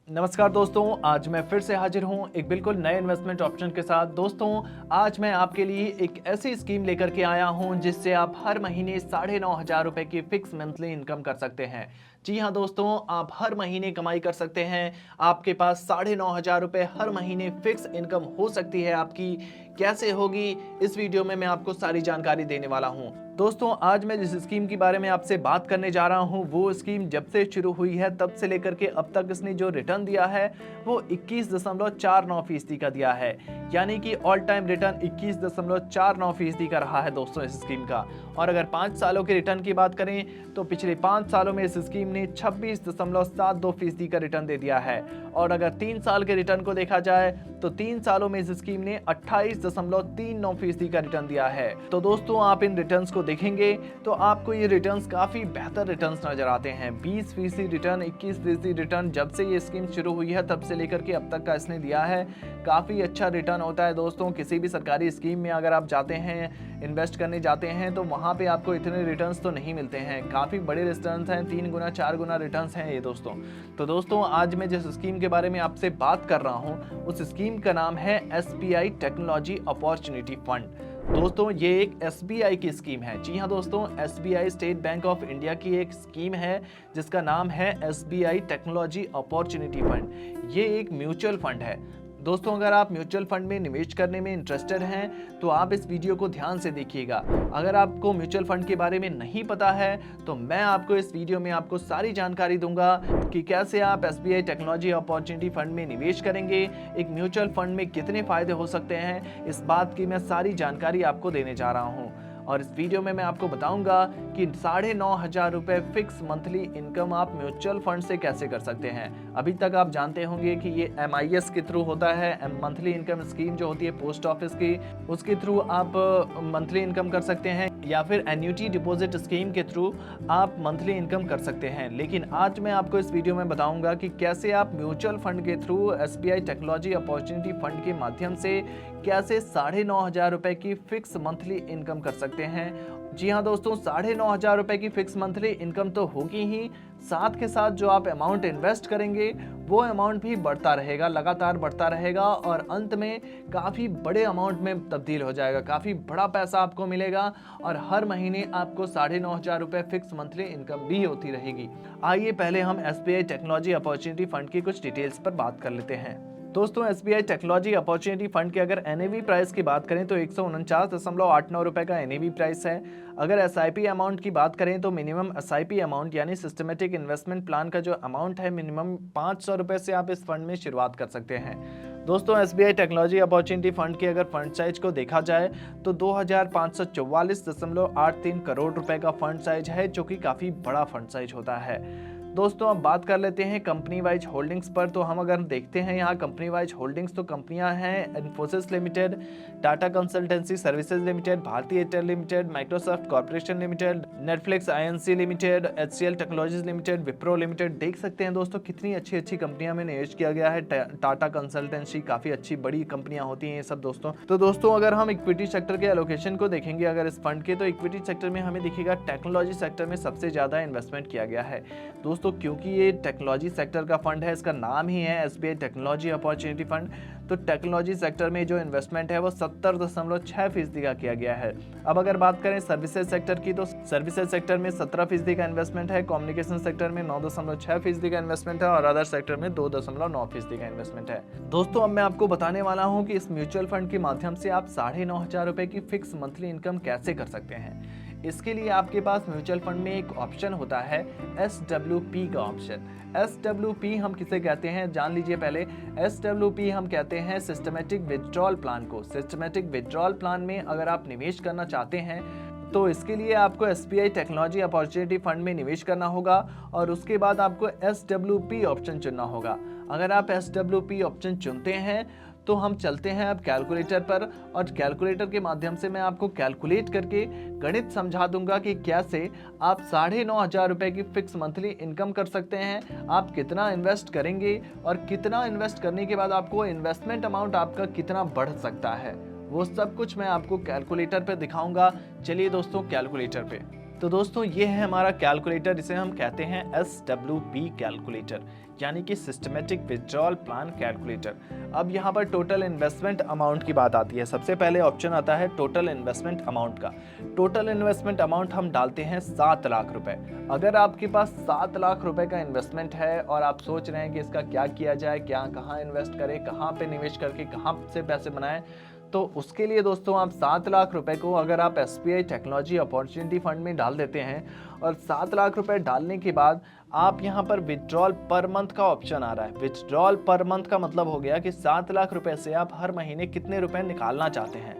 नमस्कार दोस्तों, आज मैं फिर से हाजिर हूं एक बिल्कुल नए इन्वेस्टमेंट ऑप्शन के साथ। दोस्तों, आज मैं आपके लिए एक ऐसी स्कीम लेकर के आया हूं जिससे आप हर महीने 9,500 रुपए की फिक्स मंथली इनकम कर सकते हैं। जी हां दोस्तों, आप हर महीने कमाई कर सकते हैं। आपके पास 9,500 रुपए हर महीने फिक्स इनकम हो सकती है आपकी। कैसे होगी, इस वीडियो में मैं आपको सारी जानकारी देने वाला हूं। दोस्तों, आज मैं जिस स्कीम के बारे में आपसे बात करने जा रहा हूं, वो स्कीम जब से शुरू हुई है तब से लेकर के अब तक इसने जो रिटर्न दिया है वो 21.49% का दिया है। यानी कि ऑल टाइम रिटर्न 21.49% का रहा है दोस्तों इस स्कीम का। और अगर 5 सालों के रिटर्न की बात करें तो पिछले 5 सालों में इस स्कीम ने 26.72% का रिटर्न दे दिया है। और अगर 3 साल के रिटर्न को देखा जाए तो 3 सालों में इस स्कीम ने 28.39% का रिटर्न दिया है। तो दोस्तों, आप इन रिटर्न्स को देखेंगे तो आपको ये रिटर्न्स काफी बेहतर रिटर्न्स नजर आते हैं। 20% रिटर्न, 21% रिटर्न, जब से ये स्कीम शुरू हुई है तब से लेकर के अब तक का इसने दिया है। काफी अच्छा रिटर्न होता है दोस्तों। किसी भी सरकारी स्कीम में अगर आप जाते हैं, इन्वेस्ट करने जाते हैं, तो वहां पे आपको इतने रिटर्न्स तो नहीं मिलते हैं। काफी बड़े रिटर्न्स हैं, 3 गुना 4 गुना रिटर्न्स हैं ये दोस्तों। तो दोस्तों, आज मैं जिस स्कीम के बारे में आपसे बात कर रहा हूं उस स्कीम का नाम है SBI टेक्नोलॉजी अपॉर्चुनिटी फंड। दोस्तों, ये एक SBI की स्कीम है। जी हाँ दोस्तों, SBI state bank of India की एक स्कीम है जिसका नाम है SBI टेक्नोलॉजी अपॉर्चुनिटी फंड। ये एक म्यूचुअल फंड है। दोस्तों, अगर आप म्यूचुअल फंड में निवेश करने में इंटरेस्टेड हैं तो आप इस वीडियो को ध्यान से देखिएगा। अगर आपको म्यूचुअल फंड के बारे में नहीं पता है तो मैं आपको इस वीडियो में आपको सारी जानकारी दूंगा कि कैसे आप SBI टेक्नोलॉजी अपॉर्चुनिटी फंड में निवेश करेंगे, एक म्यूचुअल फंड में कितने फायदे हो सकते हैं, इस बात की मैं सारी जानकारी आपको देने जा रहा हूँ। और इस वीडियो में मैं आपको बताऊंगा कि 9,500 रुपए फिक्स मंथली इनकम आप म्यूचुअल फंड से कैसे कर सकते हैं। अभी तक आप जानते होंगे कि ये MIS के थ्रू होता है, मंथली इनकम स्कीम जो होती है पोस्ट ऑफिस की, उसके थ्रू आप मंथली इनकम कर सकते हैं, या फिर एन्युटी डिपॉजिट स्कीम के थ्रू आप मंथली इनकम कर सकते हैं। लेकिन आज मैं आपको इस वीडियो में बताऊंगा कि कैसे आप म्यूचुअल फंड के through SBI technology opportunity fund के माध्यम से कैसे 9,500 रुपए की फिक्स मंथली इनकम कर सकते हैं। जी हाँ दोस्तों, 9,500 रुपए की फिक्स मंथली इनकम तो होगी ही, साथ के साथ जो आप अमाउंट इन्वेस्ट करेंगे वो अमाउंट भी बढ़ता रहेगा, लगातार बढ़ता रहेगा और अंत में काफ़ी बड़े अमाउंट में तब्दील हो जाएगा। काफ़ी बड़ा पैसा आपको मिलेगा और हर महीने आपको 9,500 रुपए फिक्स मंथली इनकम भी होती रहेगी। आइए पहले हम SBI टेक्नोलॉजी अपॉर्चुनिटी फंड की कुछ डिटेल्स पर बात कर लेते हैं। दोस्तों, SBI टेक्नोलॉजी अपॉर्चुनिटी फंड के अगर NAV प्राइस की बात करें तो 149.89 रुपए का NAV प्राइस है। अगर SIP अमाउंट की बात करें तो मिनिमम SIP अमाउंट यानी सिस्टमेटिक इन्वेस्टमेंट प्लान का जो अमाउंट है मिनिमम 500 रुपए से आप इस फंड में शुरुआत कर सकते हैं। दोस्तों, SBI टेक्नोलॉजी अपॉर्चुनिटी फंड के अगर फंड साइज को देखा जाए तो 2,544.83 करोड़ रुपए का फंड साइज है, जो कि काफ़ी बड़ा फंड साइज होता है। दोस्तों, अब बात कर लेते हैं कंपनी वाइज होल्डिंग्स पर। तो हम अगर देखते हैं यहाँ कंपनी वाइज होल्डिंग्स, तो कंपनियां हैं Infosys limited, Tata consultancy services limited, Bharatiya Airtel limited, Microsoft corporation limited, Netflix INC limited, HCL technologies limited, Wipro limited. देख सकते हैं दोस्तों कितनी अच्छी अच्छी कंपनियां में निवेश किया गया है। टाटा कंसल्टेंसी, काफ़ी अच्छी बड़ी कंपनियां होती हैं ये सब दोस्तों। तो दोस्तों, अगर हम इक्विटी सेक्टर के एलोकेशन को देखेंगे अगर इस फंड के, तो इक्विटी सेक्टर में हमें दिखेगा टेक्नोलॉजी सेक्टर में सबसे ज़्यादा इन्वेस्टमेंट किया गया है दोस्तों। क्योंकि ये टेक्नोलॉजी सेक्टर का फंड है, इसका नाम ही है SBI टेक्नोलॉजी अपॉर्चुनिटी फंड, तो टेक्नोलॉजी सेक्टर में जो इन्वेस्टमेंट है वो 70.6% का किया गया है। अब अगर बात करें सर्विसेज सेक्टर की, तो सर्विसेज सेक्टर में 17% का इन्वेस्टमेंट है, कम्युनिकेशन सेक्टर में 9.6% का इन्वेस्टमेंट है और अदर सेक्टर में 2.9% का इन्वेस्टमेंट है। दोस्तों, अब मैं आपको बताने वाला हूं कि इस म्यूचुअल फंड के माध्यम से आप 9,500 रुपए की फिक्स मंथली इनकम कैसे कर सकते हैं। इसके लिए आपके पास म्यूचुअल फंड में एक ऑप्शन होता है SWP का ऑप्शन। SWP हम किसे कहते हैं जान लीजिए पहले। SWP हम कहते हैं सिस्टमेटिक विड्रॉल प्लान को। सिस्टमेटिक विड्रॉल प्लान में अगर आप निवेश करना चाहते हैं तो इसके लिए आपको SBI टेक्नोलॉजी अपॉर्चुनिटी फंड में निवेश करना होगा और उसके बाद आपको SWP ऑप्शन चुनना होगा। अगर आप SWP ऑप्शन चुनते हैं तो हम चलते हैं अब कैलकुलेटर पर, और कैलकुलेटर के माध्यम से मैं आपको कैलकुलेट करके गणित समझा दूंगा कि कैसे आप 9,500 रुपए की फिक्स मंथली इनकम कर सकते हैं। आप कितना इन्वेस्ट करेंगे और कितना इन्वेस्ट करने के बाद आपको इन्वेस्टमेंट अमाउंट आपका कितना बढ़ सकता है, वो सब कुछ मैं आपको कैलकुलेटर पे दिखाऊंगा। चलिए दोस्तों, कैलकुलेटर पे। तो दोस्तों ये है हमारा कैलकुलेटर, इसे हम कहते हैं SWP कैलकुलेटर, यानी कि सिस्टमेटिक विथड्रॉल प्लान कैलकुलेटर। अब यहाँ पर टोटल इन्वेस्टमेंट अमाउंट की बात आती है। सबसे पहले ऑप्शन आता है टोटल इन्वेस्टमेंट अमाउंट का। टोटल इन्वेस्टमेंट अमाउंट हम डालते हैं 7 लाख रुपए। अगर आपके पास 7 लाख रुपए का इन्वेस्टमेंट है और आप सोच रहे हैं कि इसका क्या किया जाए, क्या कहाँ इन्वेस्ट करें, कहाँ पे निवेश करके कहाँ से पैसे बनाएं, तो उसके लिए दोस्तों आप 7 लाख रुपए को अगर आप SBI टेक्नोलॉजी अपॉर्चुनिटी फंड में डाल देते हैं और 7 लाख रुपए डालने के बाद आप यहाँ पर विथड्रॉल पर मंथ का ऑप्शन आ रहा है। विथड्रॉल पर मंथ का मतलब हो गया कि 7 लाख रुपए से आप हर महीने कितने रुपए निकालना चाहते हैं।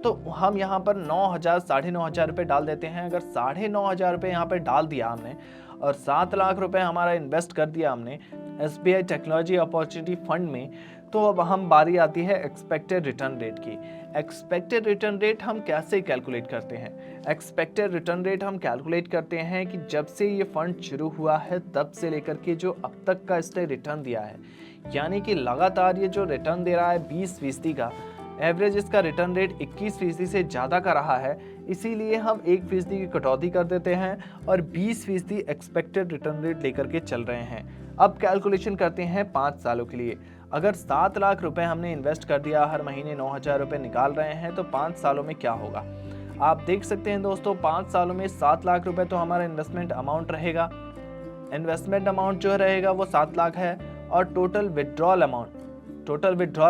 तो हम यहाँ पर 9,000 साढ़े 9,000 रुपये डाल देते हैं। अगर 9,500 रुपये यहाँ पर डाल दिया हमने और 7 लाख रुपए हमारा इन्वेस्ट कर दिया हमने SBI टेक्नोलॉजी अपॉर्चुनिटी फंड में, तो अब हम बारी आती है एक्सपेक्टेड रिटर्न रेट की। एक्सपेक्टेड रिटर्न रेट हम कैसे कैलकुलेट करते हैं? एक्सपेक्टेड रिटर्न रेट हम कैलकुलेट करते हैं कि जब से ये फंड शुरू हुआ है तब से लेकर के जो अब तक का इसने रिटर्न दिया है, यानी कि लगातार ये जो रिटर्न दे रहा है 20% का, एवरेज इसका रिटर्न रेट 21% से ज़्यादा का रहा है, इसीलिए हम 1% की कटौती कर देते हैं और 20% एक्सपेक्टेड रिटर्न रेट लेकर के चल रहे हैं। अब कैलकुलेशन करते हैं 5 सालों के लिए। अगर 7 लाख रुपए हमने इन्वेस्ट कर दिया, हर महीने 9,000 रुपये निकाल रहे हैं, तो 5 सालों में क्या होगा आप देख सकते हैं दोस्तों। 5 सालों में 7 लाख रुपए तो हमारा इन्वेस्टमेंट अमाउंट रहेगा। इन्वेस्टमेंट अमाउंट जो रहेगा वो 7 लाख है। और टोटल विथड्रॉल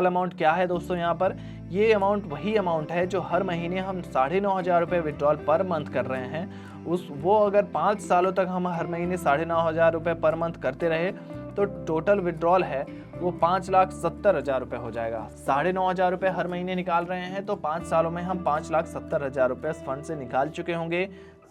अमाउंट क्या है दोस्तों? यहाँ पर ये अमाउंट वही अमाउंट है जो हर महीने हम 9,500 रुपये विथड्रॉल पर मंथ कर रहे हैं, वो अगर 5 सालों तक हम हर महीने 9,500 रुपये पर मंथ करते रहे तो टोटल विथड्रॉल है वो 5,70,000 रुपये हो जाएगा। 9,500 रुपये हर महीने निकाल रहे हैं तो 5 सालों में हम 5,70,000 रुपये इस फंड से निकाल चुके होंगे।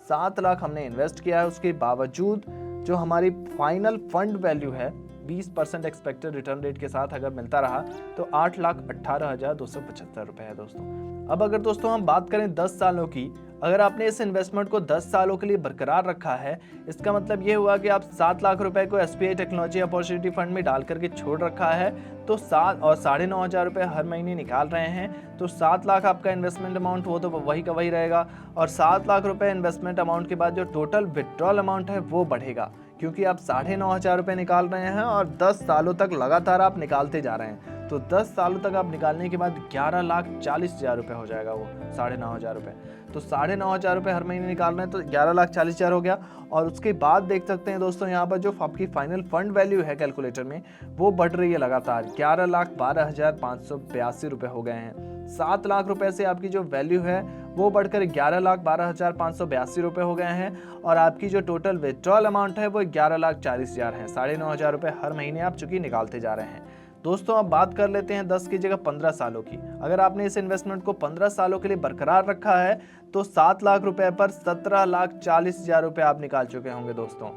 7 लाख हमने इन्वेस्ट किया है, उसके बावजूद जो हमारी फाइनल फंड वैल्यू है 20% एक्सपेक्टेड रिटर्न रेट के साथ अगर मिलता रहा तो 8,18,275 रुपये है दोस्तों। अब अगर दोस्तों हम बात करें 10 सालों की, अगर आपने इस इन्वेस्टमेंट को 10 सालों के लिए बरकरार रखा है, इसका मतलब ये हुआ कि आप 7 लाख रुपए को SBI टेक्नोलॉजी अपॉर्चुनिटी फंड में डाल करके छोड़ रखा है, तो 7 और 9,500 रुपये हर महीने निकाल रहे हैं, तो 7 लाख आपका इन्वेस्टमेंट अमाउंट वो तो वही का वही रहेगा। और 7 लाख रुपये इन्वेस्टमेंट अमाउंट के बाद जो टोटल विथड्रॉल अमाउंट है वो बढ़ेगा, क्योंकि आप 9,500 रुपये निकाल रहे हैं और 10 सालों तक लगातार आप निकालते जा रहे हैं। तो 10 सालों तक आप निकालने के बाद 11,40,000 रुपये हो जाएगा वो 9,500 रुपये। तो 9,500 रुपये हर महीने निकाल रहे हैं तो 11,40,000 हो गया। और उसके बाद देख सकते हैं दोस्तों यहाँ पर जो आपकी फाइनल फंड वैल्यू है कैलकुलेटर में वो बढ़ रही है लगातार, 11,12,582 रुपये हो गए हैं। 7 लाख रुपए से आपकी जो वैल्यू है वो बढ़कर 11,12,582 रुपये हो गए हैं और आपकी जो टोटल विथड्रॉल अमाउंट है वो 11,40,000 है। 9,500 रुपये हर महीने आप चूंकि निकालते जा रहे हैं। दोस्तों अब बात कर लेते हैं 10 की जगह 15 सालों की। अगर आपने इस इन्वेस्टमेंट को 15 सालों के लिए बरकरार रखा है तो 7 लाख रुपए पर 17,40,000 रुपये आप निकाल चुके होंगे दोस्तों,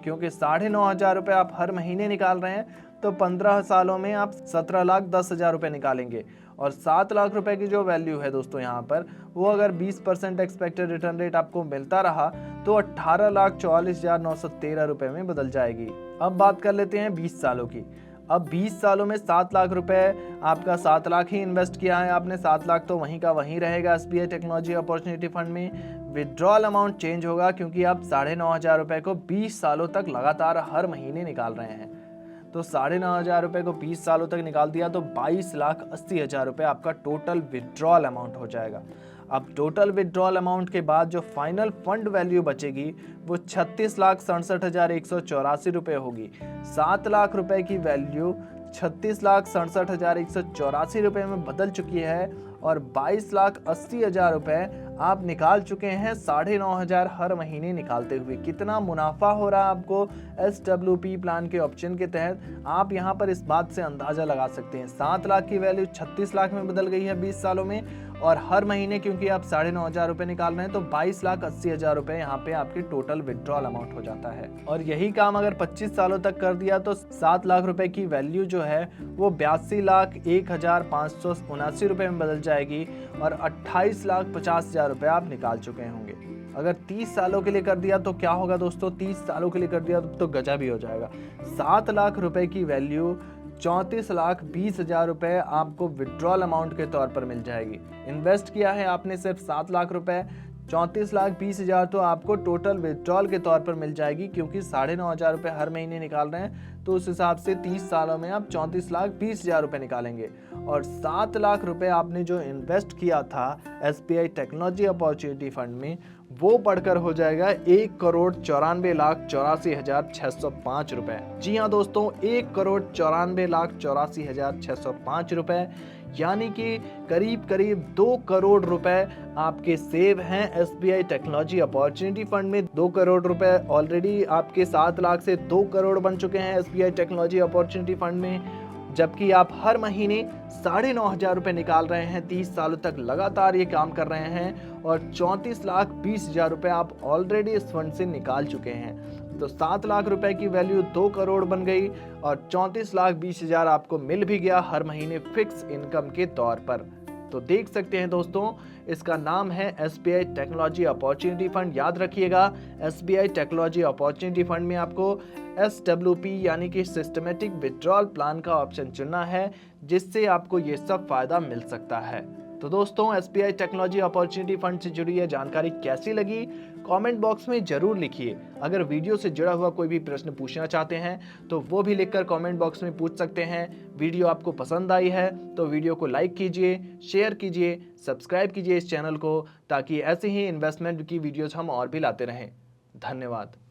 क्योंकि 9,500 रुपये आप हर महीने निकाल रहे हैं तो 15 सालों में आप 17,10,000 रुपये निकालेंगे। और 7 लाख रुपए की जो वैल्यू है दोस्तों यहाँ पर वो अगर 20% एक्सपेक्टेड रिटर्न रेट आपको मिलता रहा तो 18,44,913 रुपये में बदल जाएगी। अब बात कर लेते हैं 20 सालों की। अब 20 सालों में 7 लाख रुपए आपका 7 लाख ही इन्वेस्ट किया है आपने, 7 लाख तो वहीं का वहीं रहेगा SBI टेक्नोलॉजी अपॉर्चुनिटी फंड में। विथड्रॉल अमाउंट चेंज होगा क्योंकि आप 9,500 रुपये को 20 सालों तक लगातार हर महीने निकाल रहे हैं। तो 9,500 रुपये को 20 सालों तक निकाल दिया तो 22,80,000 रुपये आपका टोटल विथड्रॉल अमाउंट हो जाएगा। अब टोटल विथड्रॉल अमाउंट के बाद जो फाइनल फंड वैल्यू बचेगी वो 36,67,184 रुपये होगी। 7 लाख रुपए की वैल्यू 36,67,184 रुपये में बदल चुकी है और 22,80,000 रुपये आप निकाल चुके हैं 9,500 हर महीने निकालते हुए। कितना मुनाफा हो रहा है आपको SWP प्लान के ऑप्शन के तहत, आप यहाँ पर इस बात से अंदाजा लगा सकते हैं। 7 लाख की वैल्यू 36 लाख में बदल गई है 20 सालों में, और हर महीने क्योंकि आप 9,500 रुपये निकाल रहे हैं तो 22,80,000 रुपये यहाँ पे आपके टोटल विथड्रॉल अमाउंट हो जाता है। और यही काम अगर 25 सालों तक कर दिया तो 7 लाख रुपए की वैल्यू जो है वो 82,01,579 रुपये में बदल जाएगी और 28,50,000 रुपये आप निकाल चुके होंगे। अगर 30 सालों के लिए कर दिया तो क्या होगा दोस्तों? 30 सालों के लिए कर दिया तो गजब ही हो जाएगा। 7 लाख रुपए की वैल्यू 34,20,000 रुपये आपको विथड्रॉल अमाउंट के तौर पर मिल जाएगी। इन्वेस्ट किया है आपने सिर्फ 7 लाख रुपए, 34,20,000 तो आपको टोटल विड्रॉल के तौर पर मिल जाएगी, क्योंकि 9,500 रुपये हर महीने निकाल रहे हैं, तो उस हिसाब से 30 सालों में आप 34,20,000 रुपये निकालेंगे। और 7 लाख रुपए आपने जो इन्वेस्ट किया था SBI टेक्नोलॉजी अपॉर्चुनिटी फंड में, वो बढ़कर हो जाएगा 1,94,84,605 रुपए। जी हाँ दोस्तों, 1,94,84,605 रुपए, यानी कि करीब करीब 2 करोड़ रुपए आपके सेव हैं SBI टेक्नोलॉजी अपॉर्चुनिटी फंड में। 2 करोड़ रुपए ऑलरेडी आपके 7 लाख से 2 करोड़ बन चुके हैं SBI टेक्नोलॉजी अपॉर्चुनिटी फंड में, जबकि आप हर महीने 9,500 रुपए निकाल रहे हैं। 30 सालों तक लगातार ये काम कर रहे हैं और 34,20,000 रुपए आप ऑलरेडी इस फंड से निकाल चुके हैं। तो 7 लाख रुपए की वैल्यू 2 करोड़ बन गई और 34,20,000 आपको मिल भी गया हर महीने फिक्स इनकम के तौर पर। तो देख सकते हैं दोस्तों, इसका नाम है SBI टेक्नोलॉजी अपॉर्चुनिटी फंड। याद रखिएगा, SBI टेक्नोलॉजी अपॉर्चुनिटी फंड में आपको SWP यानी कि सिस्टमेटिक विड्रॉल प्लान का ऑप्शन चुनना है, जिससे आपको ये सब फायदा मिल सकता है। तो दोस्तों, SBI टेक्नोलॉजी अपॉर्चुनिटी फंड से जुड़ी यह जानकारी कैसी लगी, कमेंट बॉक्स में जरूर लिखिए। अगर वीडियो से जुड़ा हुआ कोई भी प्रश्न पूछना चाहते हैं तो वो भी लिखकर कमेंट बॉक्स में पूछ सकते हैं। वीडियो आपको पसंद आई है तो वीडियो को लाइक कीजिए, शेयर कीजिए, सब्सक्राइब कीजिए इस चैनल को, ताकि ऐसे ही इन्वेस्टमेंट की वीडियोज हम और भी लाते रहें। धन्यवाद।